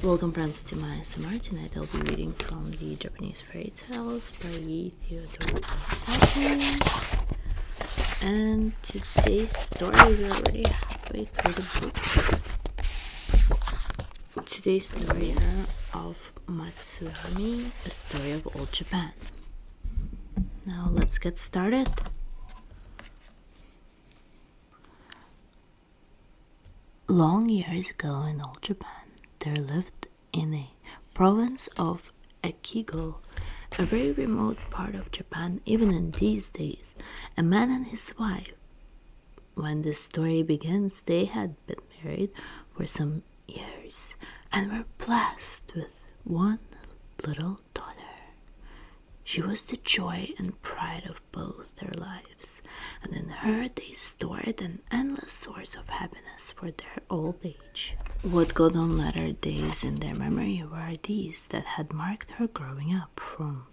Welcome friends to my SMR. Tonight I'll be reading from the Japanese fairy tales by Yei Theodora Osaki. And today's story, we're already halfway through the book. Today's story of Matsuyama, a story of old Japan. Now let's get started. Long years ago in old Japan, there lived in a province of Echigo, a very remote part of Japan even in these days, a man and his wife. When this story begins, they had been married for some years and were blessed with one little daughter. She was the joy and pride of both their lives, and in her they stored an endless source of happiness for their old age. What golden letter days in their memory were these that had marked her growing up, from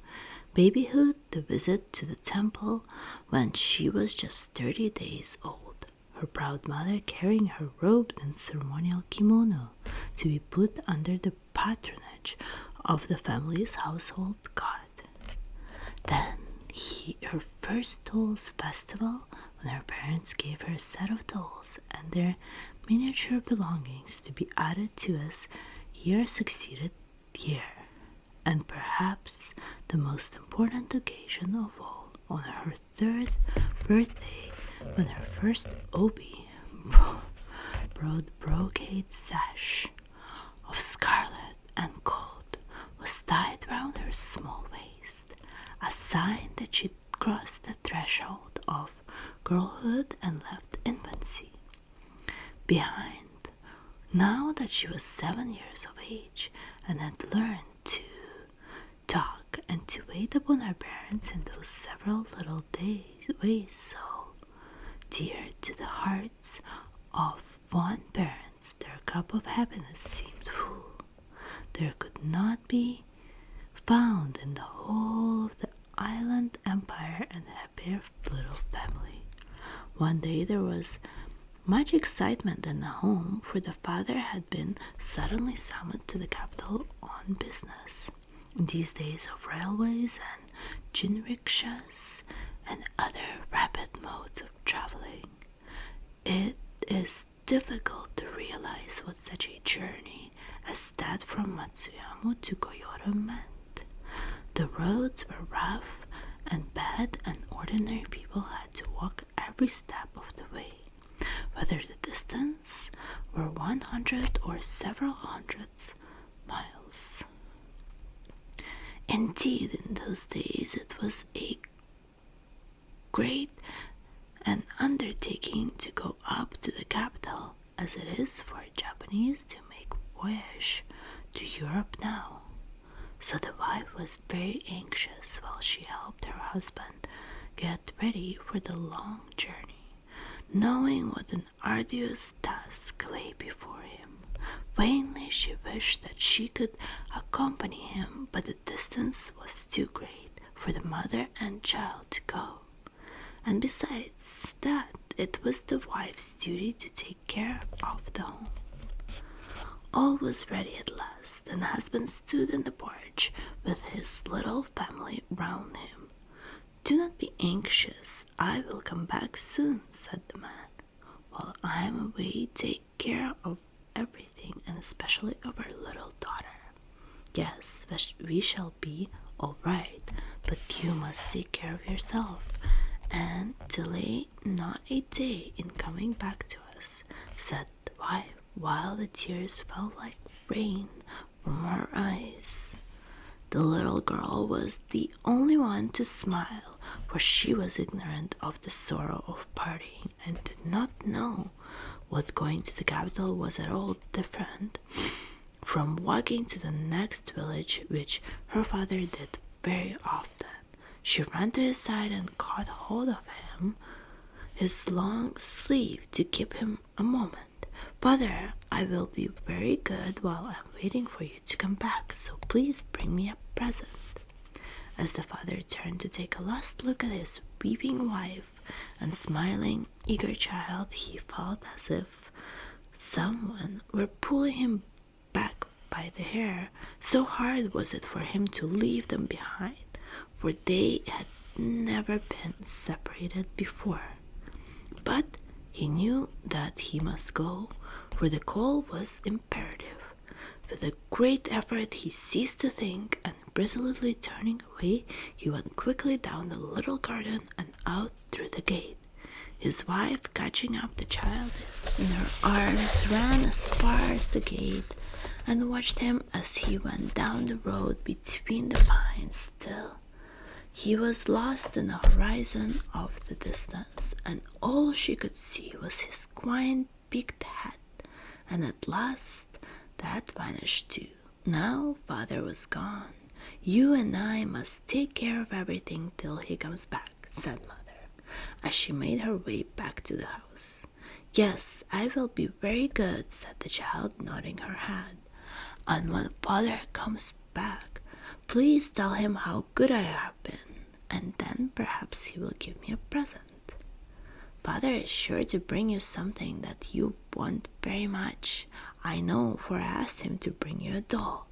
babyhood to visit to the temple when she was just 30 days old, her proud mother carrying her robed and ceremonial kimono to be put under the patronage of the family's household god. Then her first dolls festival, when her parents gave her a set of dolls and their miniature belongings to be added to as year succeeded year, and perhaps the most important occasion of all, on her 3rd birthday, when her first obi, broad brocade sash of scarlet and gold was tied round her small waist, a sign that she'd crossed the threshold of girlhood and left infancy behind. Now that she was 7 years of age and had learned to talk and to wait upon her parents in those several little ways so dear to the hearts of fond parents, their cup of happiness seemed full. There could not be found in the whole of the island empire and happier little family. One day there was much excitement in the home, for the father had been suddenly summoned to the capital on business. In these days of railways and jinrikshas and other rapid modes of traveling, it is difficult to realize what such a journey as that from Matsuyama to Kyoto meant. The roads were rough and bad, and ordinary people had to walk every step of the way, whether the distance were 100 or several hundreds miles. Indeed, in those days it was a great an undertaking to go up to the capital, as it is for Japanese to make voyage to Europe now. So the wife was very anxious while she helped her husband get ready for the long journey, knowing what an arduous task lay before him. Vainly she wished that she could accompany him, but the distance was too great for the mother and child to go. And besides that, it was the wife's duty to take care of the home. All was ready at last, and the husband stood in the porch with his little family round him. "Do not be anxious, I will come back soon," said the man. "While I am away, take care of everything, and especially of our little daughter. Yes, we shall be all right, but you must take care of yourself, and delay not a day in coming back to us," said the wife, while the tears fell like rain from her eyes. The little girl was the only one to smile, for she was ignorant of the sorrow of parting and did not know what going to the capital was at all different from walking to the next village, which her father did very often. She ran to his side and caught hold of his long sleeve to keep him a moment. "Father, I will be very good while I'm waiting for you to come back, so please bring me a present." As the father turned to take a last look at his weeping wife and smiling, eager child, he felt as if someone were pulling him back by by the hair. So hard was it for him to leave them behind, for they had never been separated before. But he knew that he must go, for the call was imperative. With a great effort he ceased to think, and resolutely turning away, he went quickly down the little garden and out through the gate. His wife, catching up the child in her arms, ran as far as the gate and watched him as he went down the road between the pines till he was lost in the horizon of the distance, and all she could see was his quaint peaked hat, and at last that vanished too. Now father was gone. You and I must take care of everything till he comes back, said mother, as she made her way back to the house. Yes, I will be very good, said the child, nodding her head. And when father comes back, please tell him how good I have been, and then perhaps he will give me a present. Father is sure to bring you something that you want very much. I know, for I asked him to bring you a doll.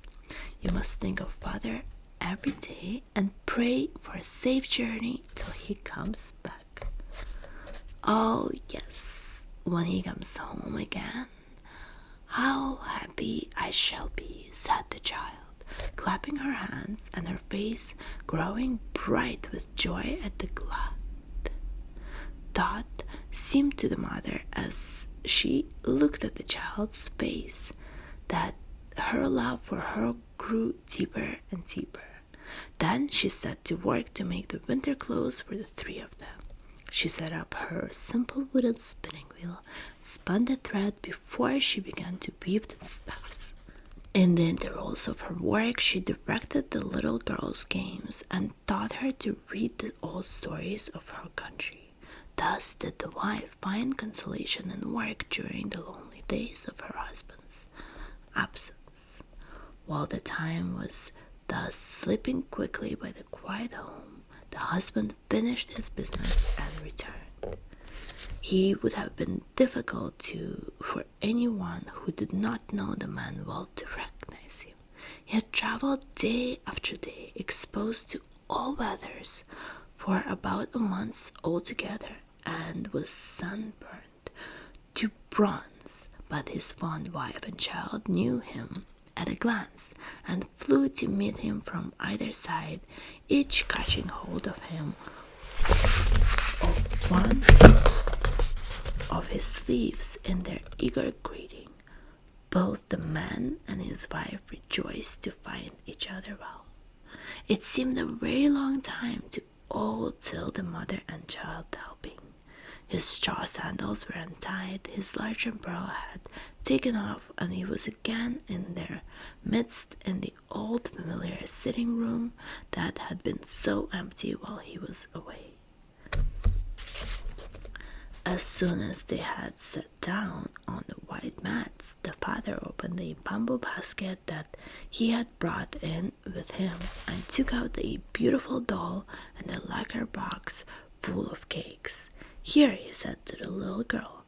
You must think of father every day and pray for a safe journey till he comes back. Oh, yes, when he comes home again, how happy I shall be, said the child, clapping her hands and her face growing bright with joy at the glad thought seemed to the mother as she looked at the child's face that her love for her grew deeper and deeper. Then she set to work to make the winter clothes for the three of them. She set up her simple wooden spinning wheel, spun the thread before she began to weave the stuffs. In the intervals of her work, she directed the little girl's games and taught her to read the old stories of her country. Thus did the wife find consolation in work during the lonely days of her husband's absence. While the time was thus slipping quickly by the quiet home, the husband finished his business and returned. He would have been difficult for anyone who did not know the man well to recognize him. He had traveled day after day, exposed to all weathers, for about a month altogether, and was sunburned to bronze. But his fond wife and child knew him at a glance, and flew to meet him from either side, each catching hold of him of one of his sleeves in their eager greeting. Both the man and his wife rejoiced to find each other well. It seemed a very long time to all till the mother and child helping. His straw sandals were untied, his large umbrella had taken off, and he was again in their midst in the old familiar sitting room that had been so empty while he was away. As soon as they had sat down on the white mats, the father opened a bamboo basket that he had brought in with him and took out a beautiful doll and a lacquer box full of cakes. Here, he said to the little girl,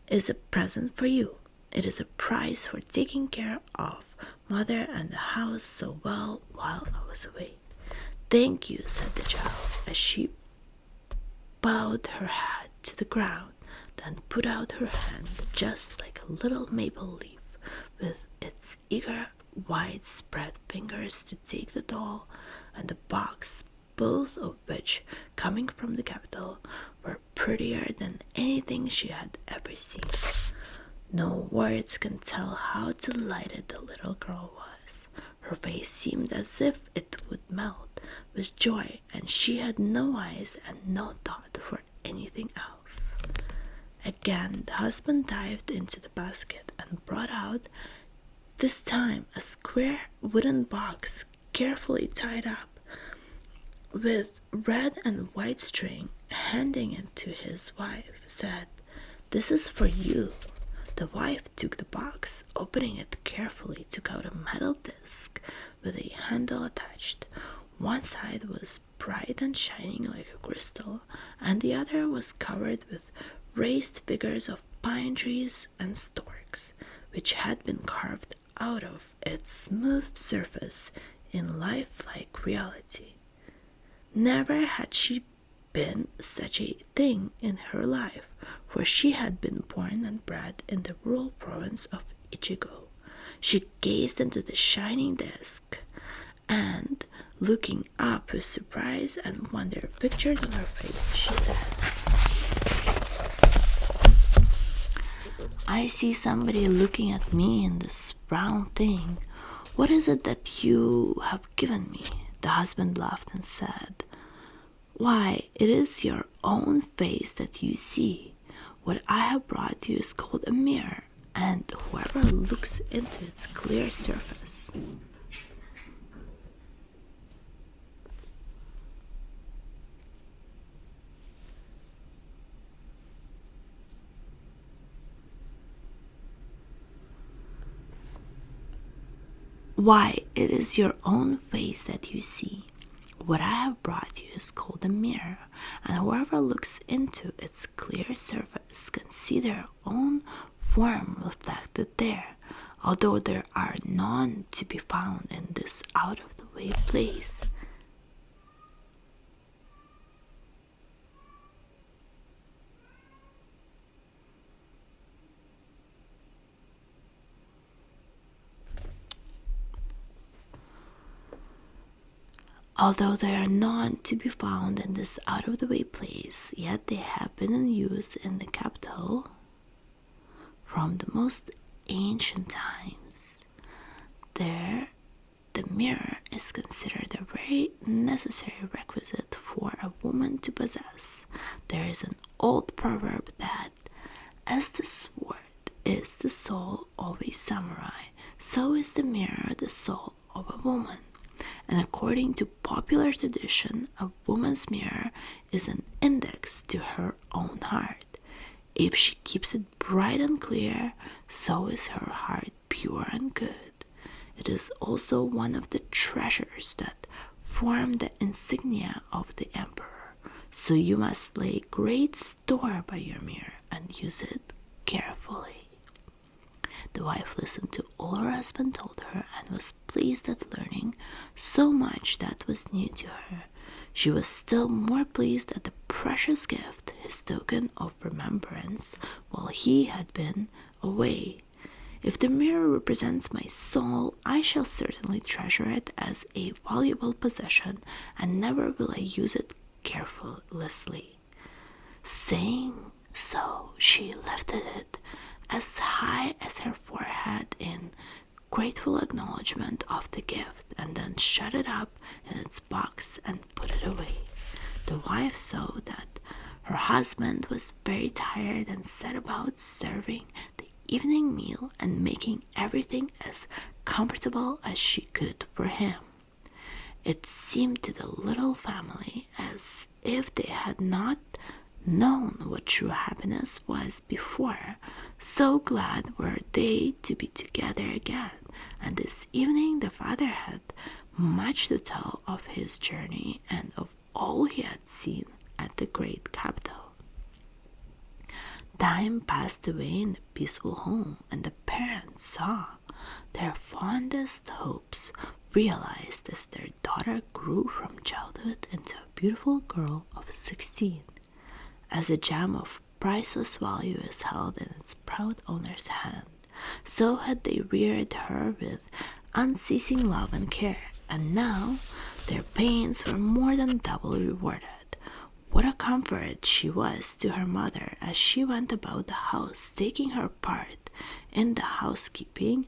is a present for you. It is a prize for taking care of mother and the house so well while I was away. Thank you, said the child, as she bowed her head to the ground, then put out her hand just like a little maple leaf, with its eager, wide-spread fingers to take the doll and the box, both of which, coming from the capital, were prettier than anything she had ever seen. No words can tell how delighted the little girl was. Her face seemed as if it would melt with joy, and she had no eyes and no thought for anything else. Again the husband dived into the basket and brought out, this time, a square wooden box carefully tied up with red and white string. Handing it to his wife, said, this is for you. The wife took the box, opening it carefully, took out a metal disc with a handle attached. One side was bright and shining like a crystal, and the other was covered with raised figures of pine trees and storks, which had been carved out of its smooth surface in lifelike reality. Never had she been such a thing in her life, for she had been born and bred in the rural province of Ichigo. She gazed into the shining disk, and, looking up with surprise and wonder pictured on her face, she said, "I see somebody looking at me in this brown thing. What is it that you have given me?" The husband laughed and said, "Why, it is your own face that you see. What I have brought you is called a mirror, and whoever looks into its clear surface Why, it is your own face that you see. What I have brought you is called a mirror, and whoever looks into its clear surface can see their own form reflected there, although there are none to be found in this out-of-the-way place." Although there are none to be found in this out-of-the-way place, yet they have been in use in the capital from the most ancient times. There, the mirror is considered a very necessary requisite for a woman to possess. There is an old proverb that, as the sword is the soul of a samurai, so is the mirror the soul of a woman. And according to popular tradition, a woman's mirror is an index to her own heart. If she keeps it bright and clear, so is her heart pure and good. It is also one of the treasures that form the insignia of the emperor. So you must lay great store by your mirror and use it carefully. The wife listened to all her husband told her and was pleased at learning so much that was new to her. She was still more pleased at the precious gift, his token of remembrance while he had been away. "If the mirror represents my soul, I shall certainly treasure it as a valuable possession, and never will I use it carelessly." Saying so, she lifted it as high as her forehead in grateful acknowledgement of the gift, and then shut it up in its box and put it away. The wife saw that her husband was very tired and set about serving the evening meal and making everything as comfortable as she could for him. It seemed to the little family as if they had not known what true happiness was before. So glad were they to be together again, and this evening the father had much to tell of his journey and of all he had seen at the great capital. Time passed away in the peaceful home, and the parents saw their fondest hopes realized as their daughter grew from childhood into a beautiful girl of 16. As a gem of priceless value is held in its proud owner's hand, so had they reared her with unceasing love and care, and now their pains were more than double rewarded. What a comfort she was to her mother as she went about the house taking her part in the housekeeping,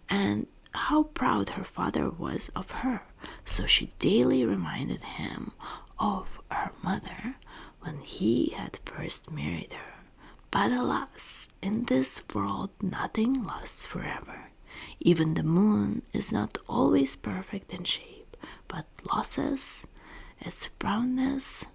and how proud her father was of her. So she daily reminded him of her mother when he had first married her. But alas, in this world nothing lasts forever. Even the moon is not always perfect in shape, but loses its brownness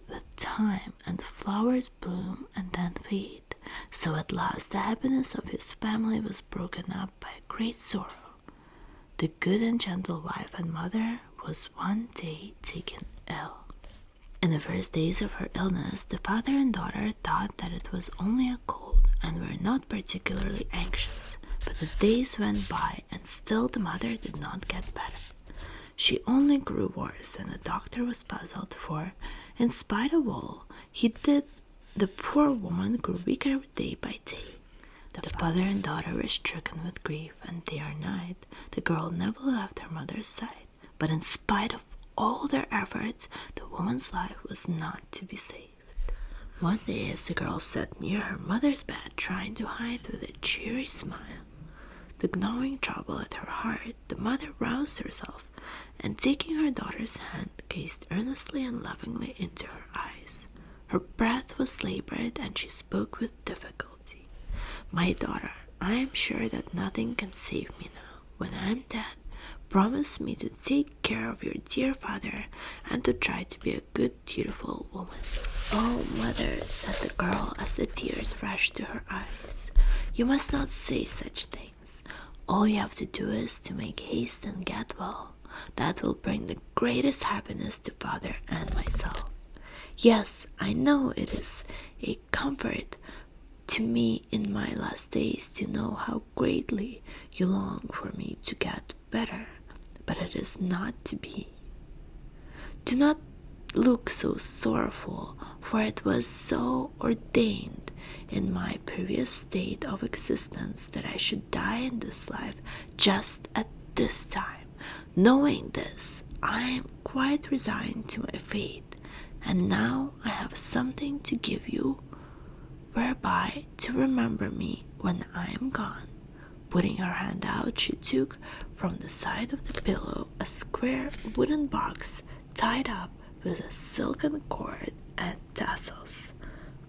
with time, and flowers bloom and then fade. So at last the happiness of his family was broken up by great sorrow. The good and gentle wife and mother was one day taken ill. In the first days of her illness, the father and daughter thought that it was only a cold and were not particularly anxious. But the days went by and still the mother did not get better. She only grew worse, and the doctor was puzzled, for, in spite of all he did, the poor woman grew weaker day by day. The father and daughter were stricken with grief, and day or night the girl never left her mother's side. But in spite of all their efforts, the woman's life was not to be saved. One day, as the girl sat near her mother's bed, trying to hide with a cheery smile the gnawing trouble at her heart, the mother roused herself, and taking her daughter's hand, gazed earnestly and lovingly into her eyes. Her breath was labored, and she spoke with difficulty. "My daughter, I am sure that nothing can save me now. When I am dead, promise me to take care of your dear father and to try to be a good, dutiful woman." "Oh, mother," said the girl as the tears rushed to her eyes, "you must not say such things. All you have to do is to make haste and get well. That will bring the greatest happiness to father and myself." "Yes, I know it is a comfort to me in my last days to know how greatly you long for me to get better, but it is not to be. Do not look so sorrowful, for it was so ordained in my previous state of existence that I should die in this life just at this time. Knowing this, I am quite resigned to my fate, and now I have something to give you whereby to remember me when I am gone." Putting her hand out, she took from the side of the pillow a square wooden box tied up with a silken cord and tassels.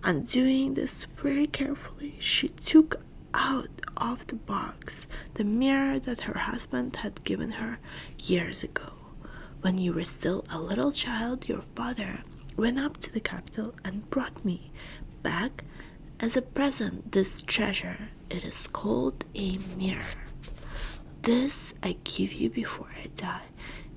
Undoing this very carefully, she took out of the box the mirror that her husband had given her years ago. "When you were still a little child, your father went up to the capital and brought me back as a present this treasure. It is called a mirror. This I give you before I die.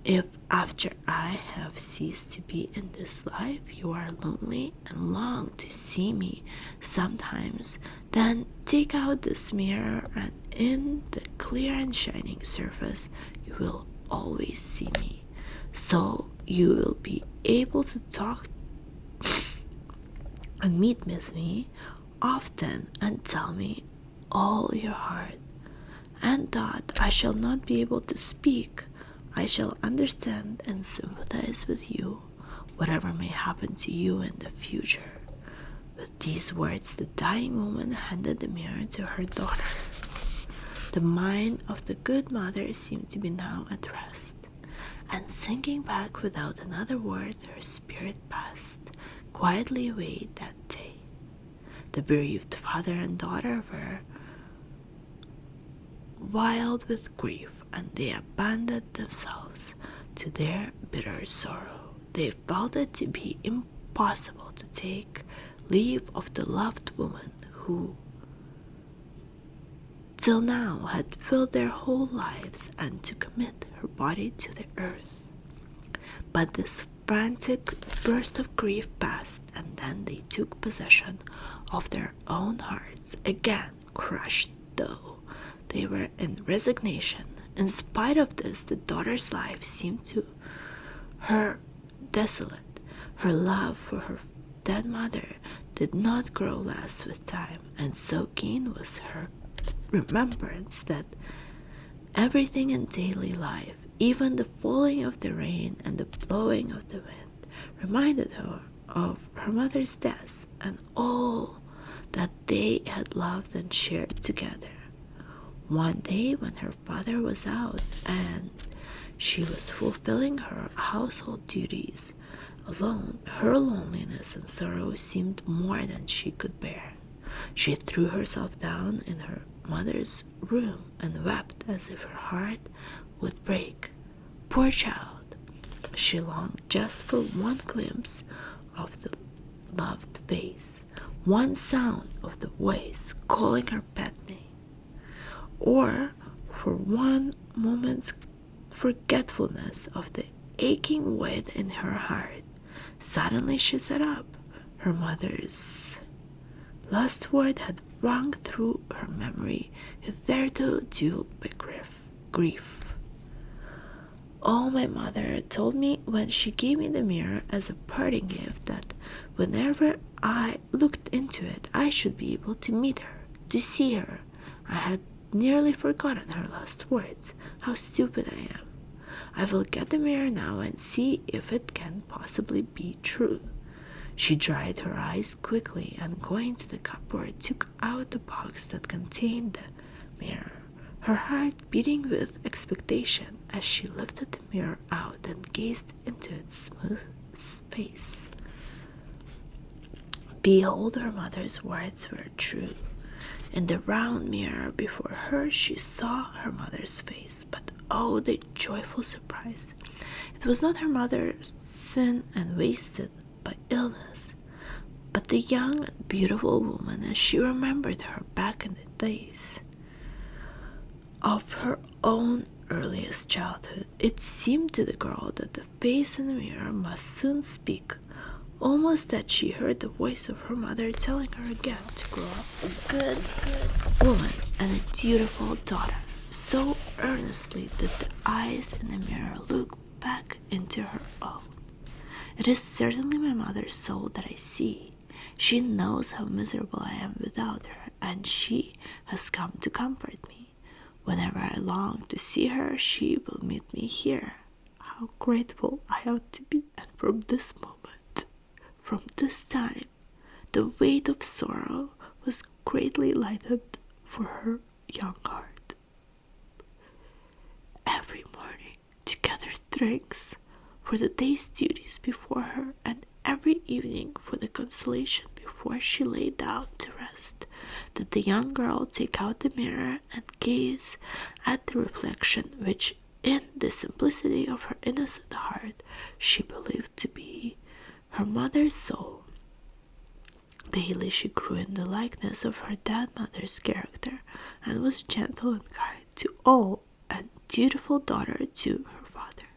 If after I have ceased to be in this life you are lonely and long to see me sometimes, then take out this mirror, and in the clear and shining surface you will always see me. So you will be able to talk and meet with me often and tell me all your heart. And that I shall not be able to speak, I shall understand and sympathize with you, whatever may happen to you in the future." With these words, the dying woman handed the mirror to her daughter. The mind of the good mother seemed to be now at rest, and sinking back without another word, her spirit passed quietly away that day. The bereaved father and daughter were wild with grief, and they abandoned themselves to their bitter sorrow. They felt it to be impossible to take leave of the loved woman who till now had filled their whole lives, and to commit her body to the earth. But this frantic burst of grief passed, and then they took possession of their own hearts, again crushed though they were in resignation. In spite of this, the daughter's life seemed to her desolate. Her love for her dead mother did not grow less with time, and so keen was her remembrance that everything in daily life, even the falling of the rain and the blowing of the wind, reminded her of her mother's death and all that they had loved and shared together. One day, when her father was out and she was fulfilling her household duties alone, her loneliness and sorrow seemed more than she could bear. She threw herself down in her mother's room and wept as if her heart would break. Poor child! She longed just for one glimpse of the loved face, one sound of the voice calling her pet name, or for one moment's forgetfulness of the aching void in her heart. Suddenly she sat up. Her mother's last word had rung through her memory, hitherto dulled by grief. Oh, my mother told me when she gave me the mirror as a parting gift that whenever I looked into it, I should be able to meet her, to see her. I had nearly forgotten her last words. How stupid I am. I will get the mirror now and see if it can possibly be true. She dried her eyes quickly and going to the cupboard took out the box that contained the mirror, her heart beating with expectation as she lifted the mirror out and gazed into its smooth face. Behold, her mother's words were true. In the round mirror before her she saw her mother's face, but oh, the joyful surprise! It was not her mother, thin and wasted by illness, but the young and beautiful woman as she remembered her back in the days of her own earliest childhood. It seemed to the girl that the face in the mirror must soon speak, almost that she heard the voice of her mother telling her again to grow up a good woman and a dutiful daughter, so earnestly did the eyes in the mirror look back into her own. It is certainly my mother's soul that I see. She knows how miserable I am without her, and she has come to comfort me. Whenever I long to see her, she will meet me here. How grateful I ought to be, and from this moment, from this time, the weight of sorrow was greatly lightened for her young heart. Every morning, to gather drinks for the day's duties before her, and every evening for the consolation before she lay down to rest, did the young girl take out the mirror and gaze at the reflection which, in the simplicity of her innocent heart, she believed to be her mother's soul. Daily she grew in the likeness of her dead mother's character, and was gentle and kind to all, and dutiful daughter to her father.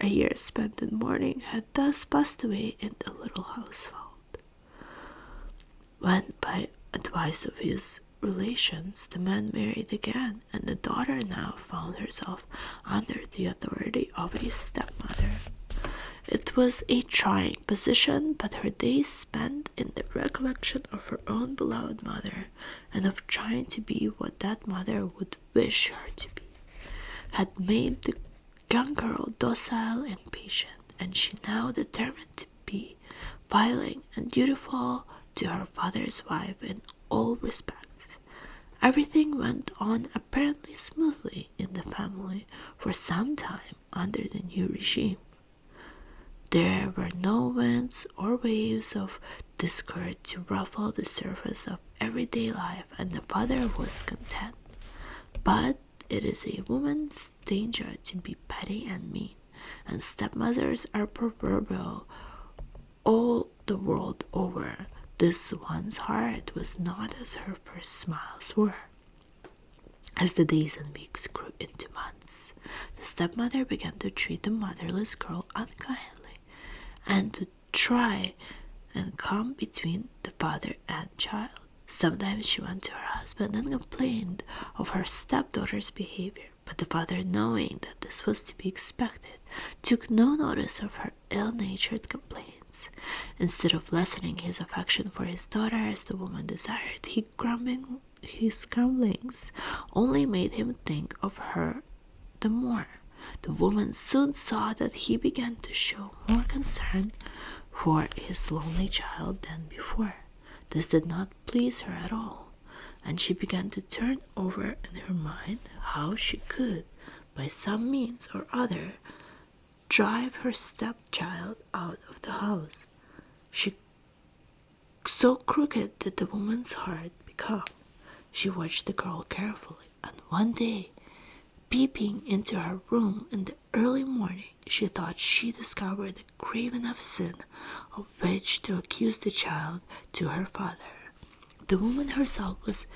A year spent in mourning had thus passed away in the little household, when by advice of his relations the man married again, and the daughter now found herself under the authority of a stepmother. It was a trying position, but her days spent in the recollection of her own beloved mother, and of trying to be what that mother would wish her to be, had made the young girl docile and patient, and she now determined to be willing and dutiful to her father's wife in all respects. Everything went on apparently smoothly in the family for some time under the new regime. There were no winds or waves of discord to ruffle the surface of everyday life, and the father was content. But it is a woman's danger to be petty and mean, and stepmothers are proverbial all the world over. This one's heart was not as her first smiles were. As the days and weeks grew into months, the stepmother began to treat the motherless girl unkindly, and to try and come between the father and child. Sometimes she went to her husband and complained of her stepdaughter's behavior, but the father, knowing that this was to be expected, took no notice of her ill-natured complaints. Instead of lessening his affection for his daughter as the woman desired, his grumblings only made him think of her the more. The woman soon saw that he began to show more concern for his lonely child than before. This did not please her at all, and she began to turn over in her mind how she could, by some means or other, drive her stepchild out of the house. So crooked did the woman's heart become. She watched the girl carefully, and one day, peeping into her room in the early morning, she thought she discovered a grave enough sin of which to accuse the child to her father. The woman herself was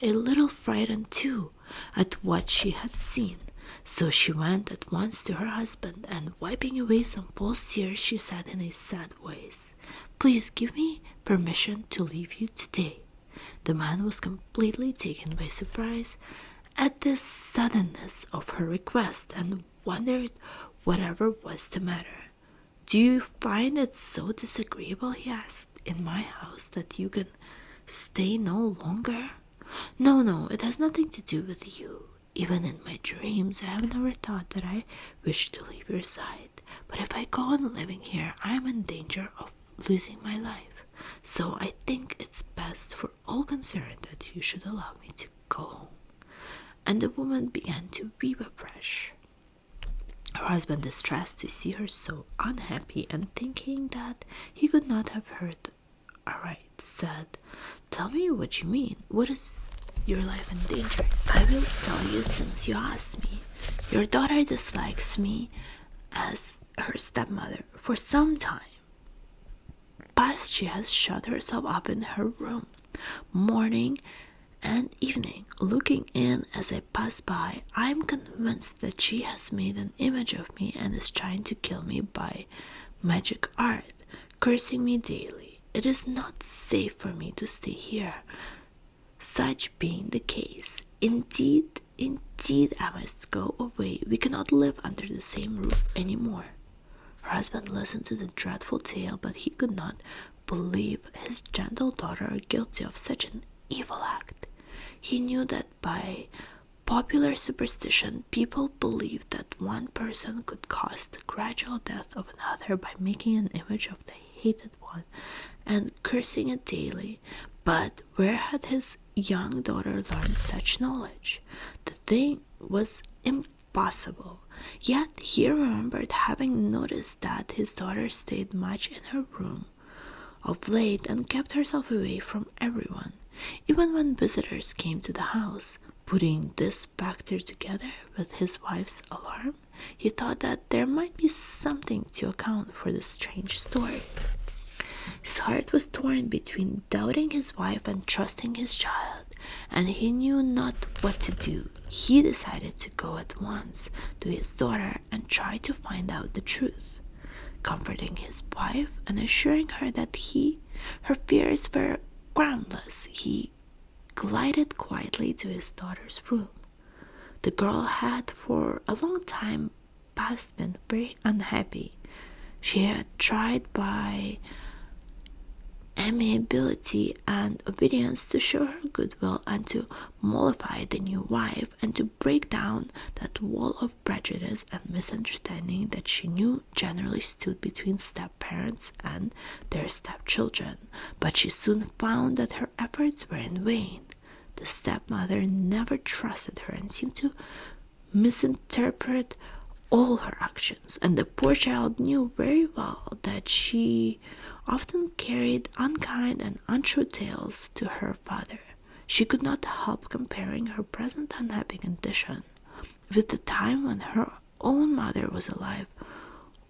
a little frightened too at what she had seen. So she went at once to her husband, and wiping away some false tears, she said in a sad voice, "Please give me permission to leave you today." The man was completely taken by surprise at the suddenness of her request and wondered whatever was the matter. "Do you find it so disagreeable," he asked, "in my house that you can stay no longer?" No, it has nothing to do with you. Even in my dreams, I have never thought that I wish to leave your side. But if I go on living here, I am in danger of losing my life. So I think it's best for all concerned that you should allow me to go home." And the woman began to weep afresh. Her husband, distressed to see her so unhappy and thinking that he could not have heard aright, said, "Tell me what you mean. What is your life in danger?" "I will tell you since you asked me. Your daughter dislikes me as her stepmother. For some time past, she has shut herself up in her room, morning and evening, looking in as I pass by. I am convinced that she has made an image of me and is trying to kill me by magic art, cursing me daily. It is not safe for me to stay here. Such being the case, indeed, I must go away. We cannot live under the same roof any more." Her husband listened to the dreadful tale, but he could not believe his gentle daughter guilty of such an evil act. He knew that by popular superstition, people believed that one person could cause the gradual death of another by making an image of the hated one and cursing it daily. But where had his young daughter learned such knowledge? The thing was impossible. Yet he remembered having noticed that his daughter stayed much in her room of late and kept herself away from everyone, even when visitors came to the house. Putting this factor together with his wife's alarm, he thought that there might be something to account for the strange story. His heart was torn between doubting his wife and trusting his child, and he knew not what to do. He decided to go at once to his daughter and try to find out the truth. Comforting his wife and assuring her that her fears were groundless, he glided quietly to his daughter's room. The girl had for a long time past been very unhappy. She had tried by amiability and obedience to show her goodwill and to mollify the new wife and to break down that wall of prejudice and misunderstanding that she knew generally stood between step-parents and their stepchildren. But she soon found that her efforts were in vain. The stepmother never trusted her and seemed to misinterpret all her actions, and the poor child knew very well that she often carried unkind and untrue tales to her father. She could not help comparing her present unhappy condition with the time when her own mother was alive,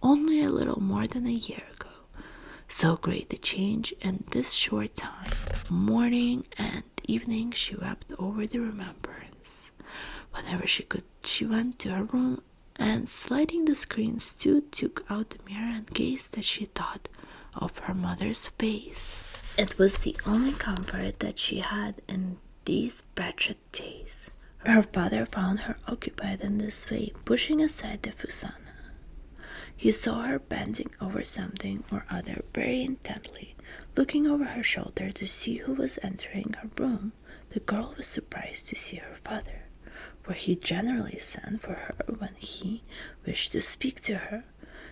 only a little more than a year ago. So great the change in this short time. Morning and evening she wept over the remembrance. Whenever she could, she went to her room and, sliding the screens to, took out the mirror and gazed as she thought of her mother's face. It was the only comfort that she had in these wretched days. Her father found her occupied in this way, pushing aside the fusana. He saw her bending over something or other very intently, looking over her shoulder to see who was entering her room. The girl was surprised to see her father, for he generally sent for her when he wished to speak to her.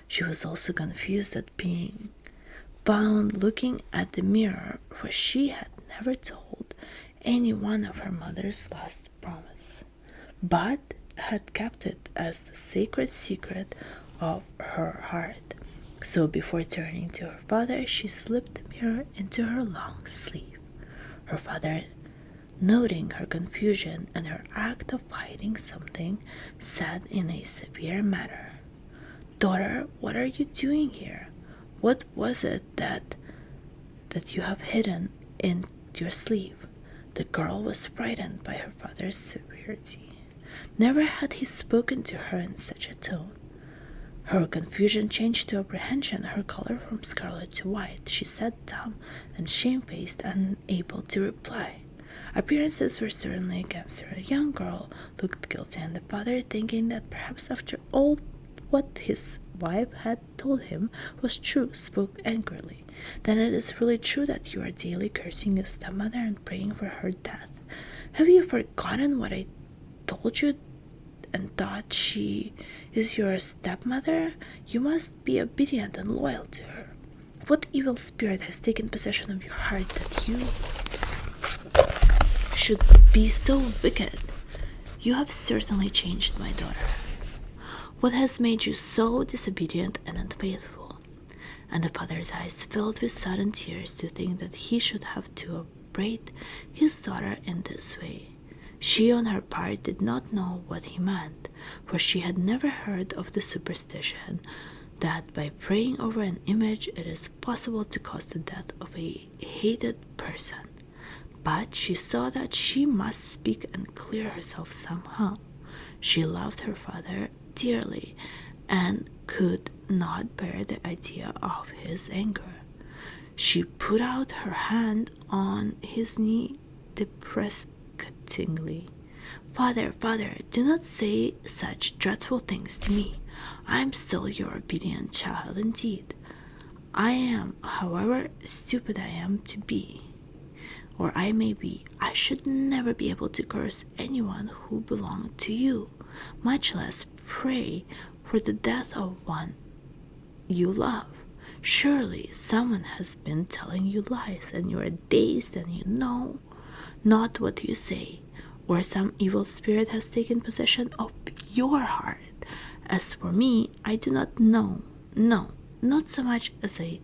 She was also confused at being found looking at the mirror, for she had never told any one of her mother's last promise, but had kept it as the sacred secret of her heart. So before turning to her father, she slipped the mirror into her long sleeve. Her father, noting her confusion and her act of hiding something, said in a severe manner, "Daughter, what are you doing here? What was it that you have hidden in your sleeve?" The girl was frightened by her father's severity. Never had he spoken to her in such a tone. Her confusion changed to apprehension, her color from scarlet to white. She sat dumb and shamefaced, unable to reply. Appearances were certainly against her. The young girl looked guilty, and the father, thinking that perhaps after all what his wife had told him was true, spoke angrily. Then it is really true that you are daily cursing your stepmother and praying for her death. Have you forgotten what I told you and thought she is your stepmother? You must be obedient and loyal to her. What evil spirit has taken possession of your heart that you should be so wicked? You have certainly changed, my daughter. What has made you so disobedient and unfaithful? And the father's eyes filled with sudden tears to think that he should have to upbraid his daughter in this way. She, on her part, did not know what he meant, for she had never heard of the superstition that by praying over an image it is possible to cause the death of a hated person. But she saw that she must speak and clear herself somehow. She loved her father dearly and could not bear the idea of his anger. She put out her hand on his knee deprecatingly. Father, father, do not say such dreadful things to me. I am still your obedient child indeed. I am, however stupid I am to be, or I may be, I should never be able to curse anyone who belonged to you, much less pray for the death of one you love. Surely someone has been telling you lies, and you are dazed and you know not what you say, or some evil spirit has taken possession of your heart. As for me, I do not know, no, not so much as a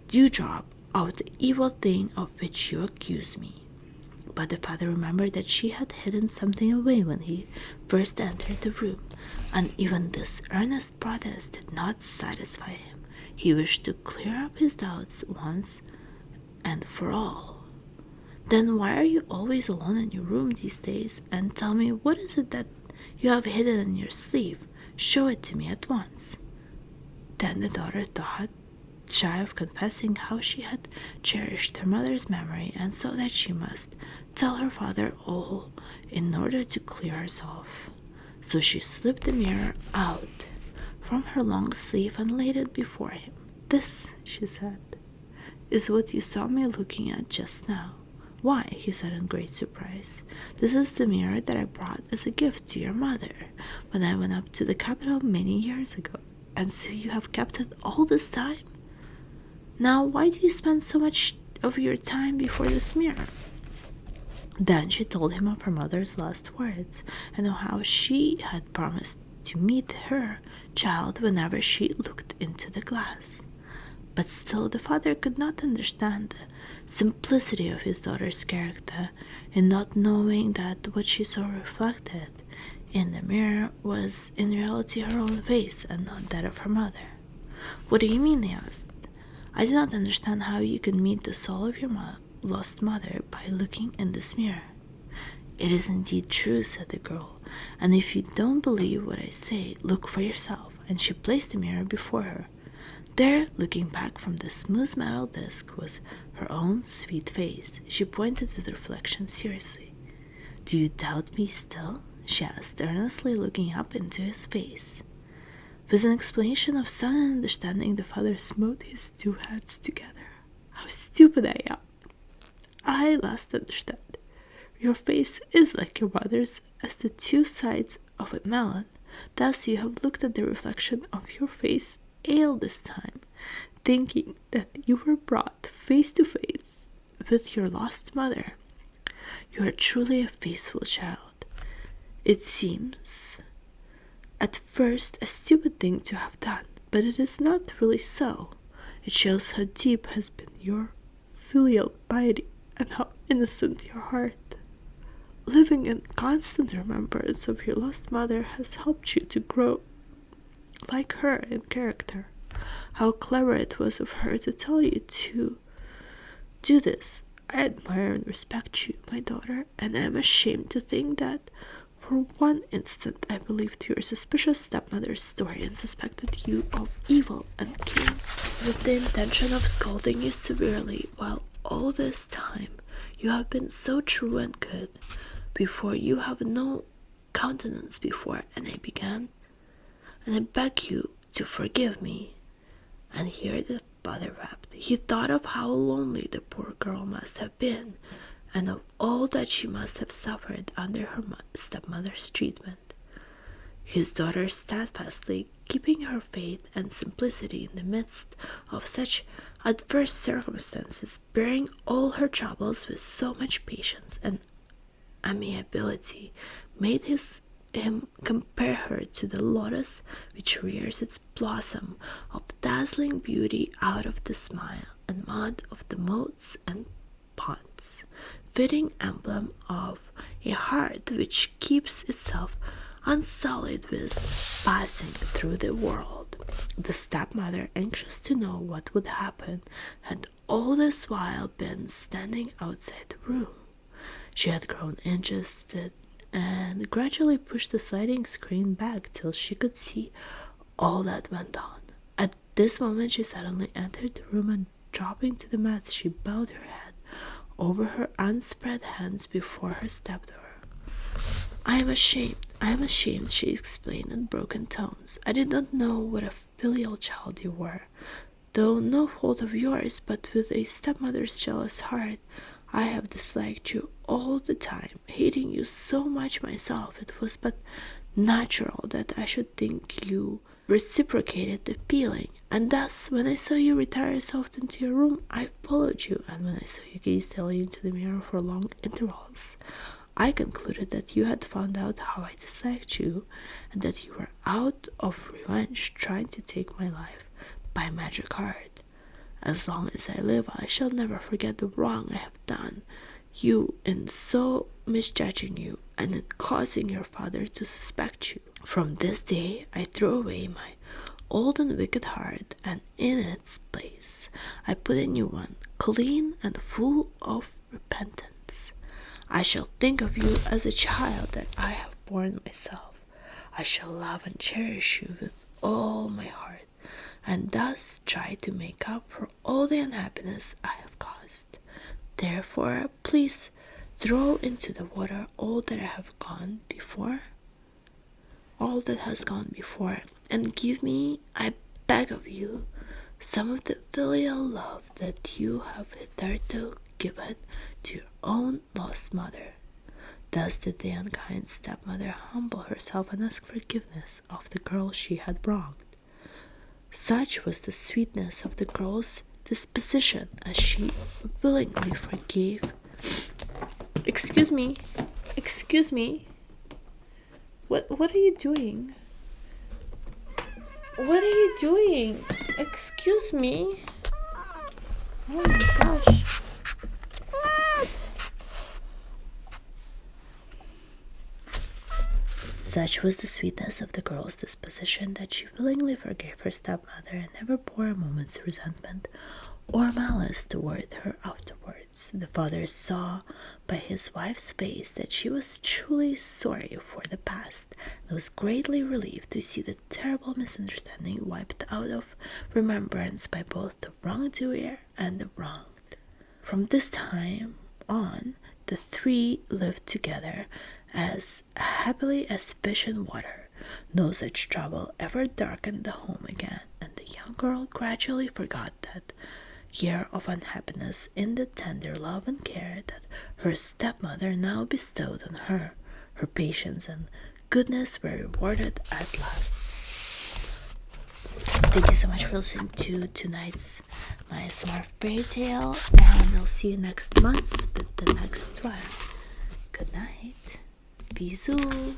dewdrop of the evil thing of which you accuse me. But the father remembered that she had hidden something away when he first entered the room, and even this earnest protest did not satisfy him. He wished to clear up his doubts once and for all. Then why are you always alone in your room these days? And tell me, what is it that you have hidden in your sleeve? Show it to me at once. Then the daughter thought, shy of confessing how she had cherished her mother's memory, and saw that she must tell her father all in order to clear herself. So she slipped the mirror out from her long sleeve and laid it before him. This, she said, is what you saw me looking at just now. Why, he said in great surprise, this is the mirror that I brought as a gift to your mother when I went up to the capital many years ago. And so you have kept it all this time? Now, why do you spend so much of your time before this mirror? Then she told him of her mother's last words, and of how she had promised to meet her child whenever she looked into the glass. But still the father could not understand the simplicity of his daughter's character in not knowing that what she saw reflected in the mirror was in reality her own face and not that of her mother. What do you mean? He asked. I do not understand how you can meet the soul of your lost mother by looking in this mirror. It is indeed true, said the girl, and if you don't believe what I say, look for yourself. And she placed the mirror before her. There, looking back from the smooth metal disc, was her own sweet face. She pointed to the reflection seriously. Do you doubt me still? She asked, earnestly looking up into his face. With an exclamation of sudden understanding, the father smote his two hands together. How stupid I am! I last understand. Your face is like your mother's as the two sides of a melon. Thus you have looked at the reflection of your face all this time, thinking that you were brought face to face with your lost mother. You are truly a faithful child. It seems at first a stupid thing to have done, but it is not really so. It shows how deep has been your filial piety and how innocent your heart. Living in constant remembrance of your lost mother has helped you to grow like her in character. How clever it was of her to tell you to do this. I admire and respect you, my daughter, and I am ashamed to think that For one instant, I believed your suspicious stepmother's story and suspected you of evil and came with the intention of scolding you severely, while all this time you have been so true and good. Before you have no countenance before, and I beg you to forgive me. And here the father wept. He thought of how lonely the poor girl must have been, and of all that she must have suffered under her stepmother's treatment. His daughter steadfastly keeping her faith and simplicity in the midst of such adverse circumstances, bearing all her troubles with so much patience and amiability, made him compare her to the lotus which rears its blossom of dazzling beauty out of the smile and mud of the moats and ponds, fitting emblem of a heart which keeps itself unsullied with passing through the world. The stepmother, anxious to know what would happen, had all this while been standing outside the room. She had grown interested and gradually pushed the sliding screen back till she could see all that went on. At this moment she suddenly entered the room, and dropping to the mat, she bowed her head over her unspread hands before her stepdaughter. I am ashamed, she explained in broken tones. I did not know what a filial child you were, though no fault of yours, but with a stepmother's jealous heart, I have disliked you all the time, hating you so much myself. It was but natural that I should think you reciprocated the feeling, and thus, when I saw you retire soft into your room, I followed you, and when I saw you gaze daily into the mirror for long intervals, I concluded that you had found out how I disliked you, and that you were out of revenge trying to take my life by magic art. As long as I live, I shall never forget the wrong I have done you in so misjudging you, and in causing your father to suspect you. From this day I threw away my old and wicked heart, and in its place I put a new one, clean and full of repentance. I shall think of you as a child that I have borne myself. I shall love and cherish you with all my heart, and thus try to make up for all the unhappiness I have caused. Therefore, please throw into the water all that has gone before, and give me, I beg of you, some of the filial love that you have hitherto given to your own lost mother. Thus did the unkind stepmother humble herself and ask forgiveness of the girl she had wronged. Such was the sweetness of the girl's disposition as she willingly forgave. Excuse me. What are you doing? What are you doing? Excuse me. Oh my gosh. Such was the sweetness of the girl's disposition that she willingly forgave her stepmother and never bore a moment's resentment or malice toward her afterwards. The father saw by his wife's face that she was truly sorry for the past, and was greatly relieved to see the terrible misunderstanding wiped out of remembrance by both the wrongdoer and the wronged. From this time on, the three lived together as happily as fish in water. No such trouble ever darkened the home again, and the young girl gradually forgot that year of unhappiness in the tender love and care that her stepmother now bestowed on her. Her patience and goodness were rewarded at last. Thank you so much for listening to tonight's my smart fairy tale, and I'll see you next month with the next one. Good night. Bisous.